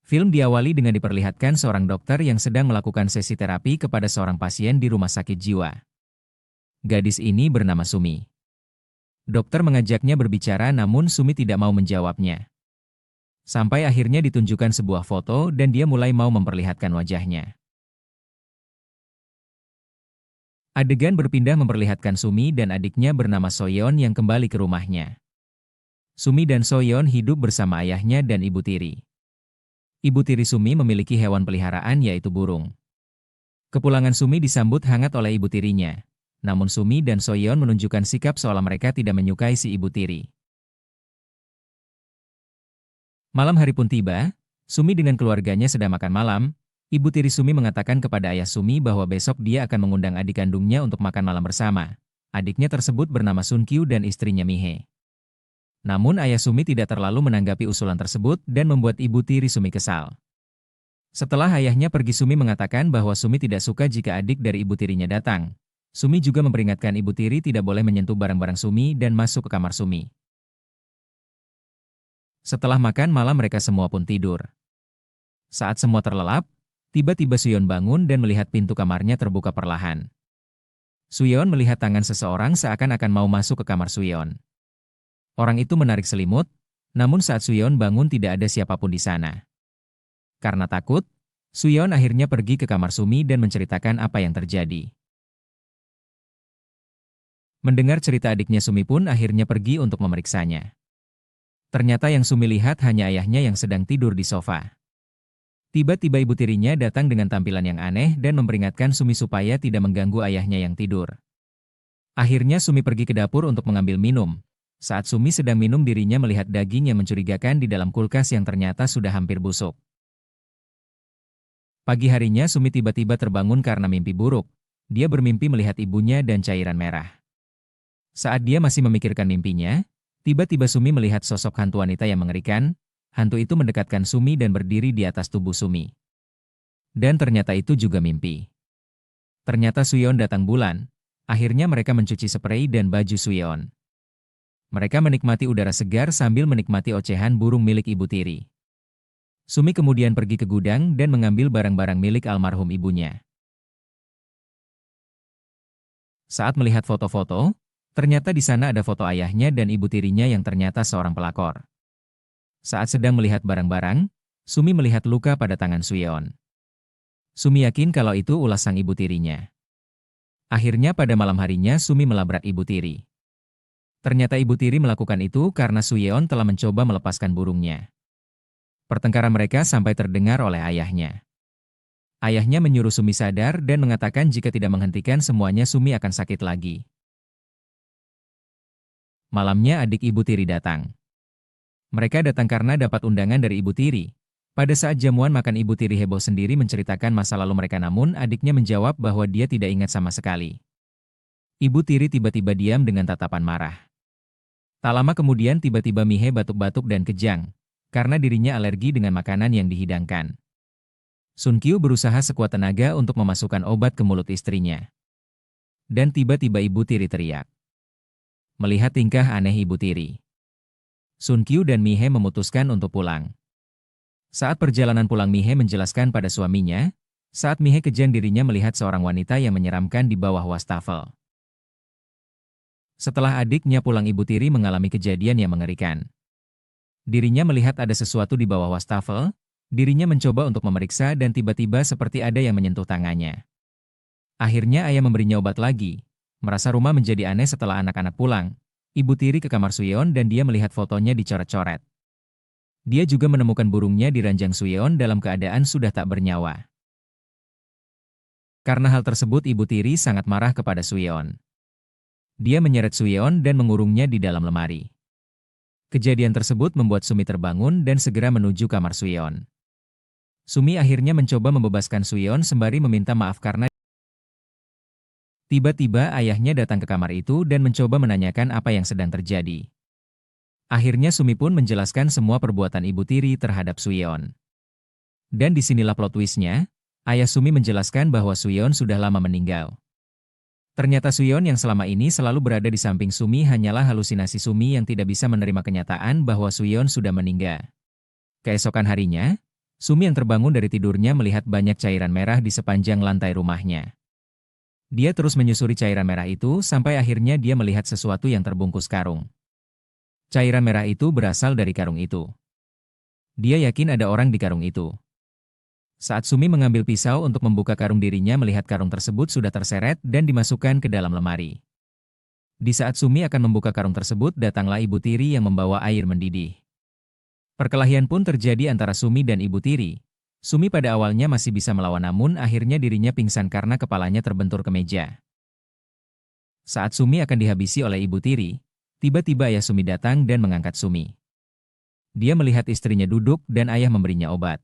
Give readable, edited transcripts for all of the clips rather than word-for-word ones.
Film diawali dengan diperlihatkan seorang dokter yang sedang melakukan sesi terapi kepada seorang pasien di rumah sakit jiwa. Gadis ini bernama Sumi. Dokter mengajaknya berbicara namun Sumi tidak mau menjawabnya. Sampai akhirnya ditunjukkan sebuah foto dan dia mulai mau memperlihatkan wajahnya. Adegan berpindah memperlihatkan Sumi dan adiknya bernama Soyeon yang kembali ke rumahnya. Sumi dan Soyeon hidup bersama ayahnya dan ibu tiri. Ibu tiri Sumi memiliki hewan peliharaan yaitu burung. Kepulangan Sumi disambut hangat oleh ibu tirinya. Namun Sumi dan Soyeon menunjukkan sikap seolah mereka tidak menyukai si ibu tiri. Malam hari pun tiba, Sumi dengan keluarganya sedang makan malam. Ibu tiri Sumi mengatakan kepada ayah Sumi bahwa besok dia akan mengundang adik kandungnya untuk makan malam bersama. Adiknya tersebut bernama Sun Kyu dan istrinya Mihe. Namun ayah Sumi tidak terlalu menanggapi usulan tersebut dan membuat ibu tiri Sumi kesal. Setelah ayahnya pergi, Sumi mengatakan bahwa Sumi tidak suka jika adik dari ibu tirinya datang. Sumi juga memperingatkan ibu tiri tidak boleh menyentuh barang-barang Sumi dan masuk ke kamar Sumi. Setelah makan malam mereka semua pun tidur. Saat semua terlelap, tiba-tiba Suyeon bangun dan melihat pintu kamarnya terbuka perlahan. Suyeon melihat tangan seseorang seakan-akan mau masuk ke kamar Suyeon. Orang itu menarik selimut, namun saat Suyeon bangun tidak ada siapapun di sana. Karena takut, Suyeon akhirnya pergi ke kamar Sumi dan menceritakan apa yang terjadi. Mendengar cerita adiknya, Sumi pun akhirnya pergi untuk memeriksanya. Ternyata yang Sumi lihat hanya ayahnya yang sedang tidur di sofa. Tiba-tiba ibu tirinya datang dengan tampilan yang aneh dan memperingatkan Sumi supaya tidak mengganggu ayahnya yang tidur. Akhirnya Sumi pergi ke dapur untuk mengambil minum. Saat Sumi sedang minum, dirinya melihat daging yang mencurigakan di dalam kulkas yang ternyata sudah hampir busuk. Pagi harinya Sumi tiba-tiba terbangun karena mimpi buruk. Dia bermimpi melihat ibunya dan cairan merah. Saat dia masih memikirkan mimpinya, tiba-tiba Sumi melihat sosok hantu wanita yang mengerikan. Hantu itu mendekatkan Sumi dan berdiri di atas tubuh Sumi. Dan ternyata itu juga mimpi. Ternyata Suyeon datang bulan. Akhirnya mereka mencuci sprei dan baju Suyeon. Mereka menikmati udara segar sambil menikmati ocehan burung milik ibu tiri. Sumi kemudian pergi ke gudang dan mengambil barang-barang milik almarhum ibunya. Saat melihat foto-foto, ternyata di sana ada foto ayahnya dan ibu tirinya yang ternyata seorang pelakor. Saat sedang melihat barang-barang, Sumi melihat luka pada tangan Suyeon. Sumi yakin kalau itu ulas sang ibu tirinya. Akhirnya pada malam harinya Sumi melabrak ibu tiri. Ternyata ibu tiri melakukan itu karena Suyeon telah mencoba melepaskan burungnya. Pertengkaran mereka sampai terdengar oleh ayahnya. Ayahnya menyuruh Sumi sadar dan mengatakan jika tidak menghentikan semuanya Sumi akan sakit lagi. Malamnya adik ibu tiri datang. Mereka datang karena dapat undangan dari ibu tiri. Pada saat jamuan makan, ibu tiri heboh sendiri menceritakan masa lalu mereka, namun adiknya menjawab bahwa dia tidak ingat sama sekali. Ibu tiri tiba-tiba diam dengan tatapan marah. Tak lama kemudian tiba-tiba Mihe batuk-batuk dan kejang, karena dirinya alergi dengan makanan yang dihidangkan. Sun Kyu berusaha sekuat tenaga untuk memasukkan obat ke mulut istrinya. Dan tiba-tiba ibu tiri teriak. Melihat tingkah aneh ibu tiri, Sun Kyu dan Mihe memutuskan untuk pulang. Saat perjalanan pulang, Mihe menjelaskan pada suaminya, saat Mihe kejang dirinya melihat seorang wanita yang menyeramkan di bawah wastafel. Setelah adiknya pulang, ibu tiri mengalami kejadian yang mengerikan. Dirinya melihat ada sesuatu di bawah wastafel, dirinya mencoba untuk memeriksa dan tiba-tiba seperti ada yang menyentuh tangannya. Akhirnya ayah memberinya obat lagi. Merasa rumah menjadi aneh setelah anak-anak pulang. Ibu tiri ke kamar Suyeon dan dia melihat fotonya dicoret-coret. Dia juga menemukan burungnya di ranjang Suyeon dalam keadaan sudah tak bernyawa. Karena hal tersebut ibu tiri sangat marah kepada Suyeon. Dia menyeret Suyeon dan mengurungnya di dalam lemari. Kejadian tersebut membuat Sumi terbangun dan segera menuju kamar Suyeon. Sumi akhirnya mencoba membebaskan Suyeon sembari meminta maaf karena tiba-tiba ayahnya datang ke kamar itu dan mencoba menanyakan apa yang sedang terjadi. Akhirnya Sumi pun menjelaskan semua perbuatan ibu tiri terhadap Suyeon. Dan disinilah plot twist-nya, ayah Sumi menjelaskan bahwa Suyeon sudah lama meninggal. Ternyata Suyeon yang selama ini selalu berada di samping Sumi hanyalah halusinasi Sumi yang tidak bisa menerima kenyataan bahwa Suyeon sudah meninggal. Keesokan harinya, Sumi yang terbangun dari tidurnya melihat banyak cairan merah di sepanjang lantai rumahnya. Dia terus menyusuri cairan merah itu sampai akhirnya dia melihat sesuatu yang terbungkus karung. Cairan merah itu berasal dari karung itu. Dia yakin ada orang di karung itu. Saat Sumi mengambil pisau untuk membuka karung, dirinya melihat karung tersebut sudah terseret dan dimasukkan ke dalam lemari. Di saat Sumi akan membuka karung tersebut, datanglah Ibu Tiri yang membawa air mendidih. Perkelahian pun terjadi antara Sumi dan Ibu Tiri. Sumi pada awalnya masih bisa melawan, namun akhirnya dirinya pingsan karena kepalanya terbentur ke meja. Saat Sumi akan dihabisi oleh Ibu Tiri, tiba-tiba ayah Sumi datang dan mengangkat Sumi. Dia melihat istrinya duduk dan ayah memberinya obat.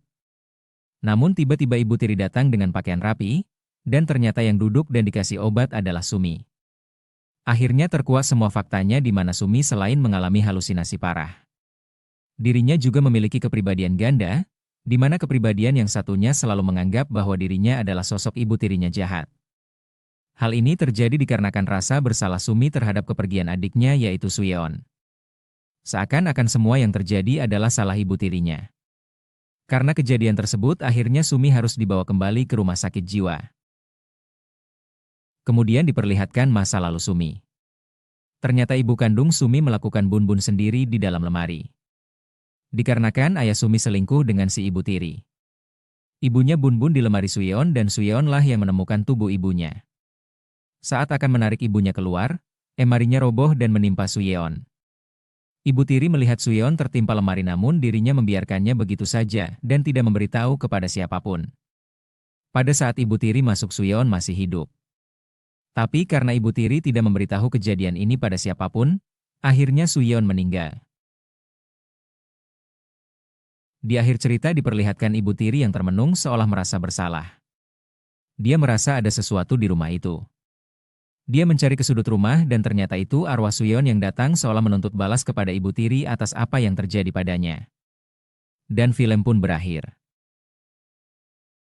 Namun tiba-tiba Ibu Tiri datang dengan pakaian rapi, dan ternyata yang duduk dan dikasih obat adalah Sumi. Akhirnya terkuak semua faktanya, di mana Sumi selain mengalami halusinasi parah, dirinya juga memiliki kepribadian ganda, di mana kepribadian yang satunya selalu menganggap bahwa dirinya adalah sosok ibu tirinya jahat. Hal ini terjadi dikarenakan rasa bersalah Sumi terhadap kepergian adiknya yaitu Suyeon. Seakan-akan semua yang terjadi adalah salah ibu tirinya. Karena kejadian tersebut, akhirnya Sumi harus dibawa kembali ke rumah sakit jiwa. Kemudian diperlihatkan masa lalu Sumi. Ternyata ibu kandung Sumi melakukan bun-bun sendiri di dalam lemari. Dikarenakan ayah Sumi selingkuh dengan si Ibu Tiri. Ibunya bun-bun di lemari Suyeon dan Suyeonlah yang menemukan tubuh ibunya. Saat akan menarik ibunya keluar, lemarinya roboh dan menimpa Suyeon. Ibu Tiri melihat Suyeon tertimpa lemari, namun dirinya membiarkannya begitu saja dan tidak memberitahu kepada siapapun. Pada saat Ibu Tiri masuk, Suyeon masih hidup. Tapi karena Ibu Tiri tidak memberitahu kejadian ini pada siapapun, akhirnya Suyeon meninggal. Di akhir cerita diperlihatkan Ibu Tiri yang termenung seolah merasa bersalah. Dia merasa ada sesuatu di rumah itu. Dia mencari ke sudut rumah dan ternyata itu arwah Suyeon yang datang seolah menuntut balas kepada Ibu Tiri atas apa yang terjadi padanya. Dan film pun berakhir.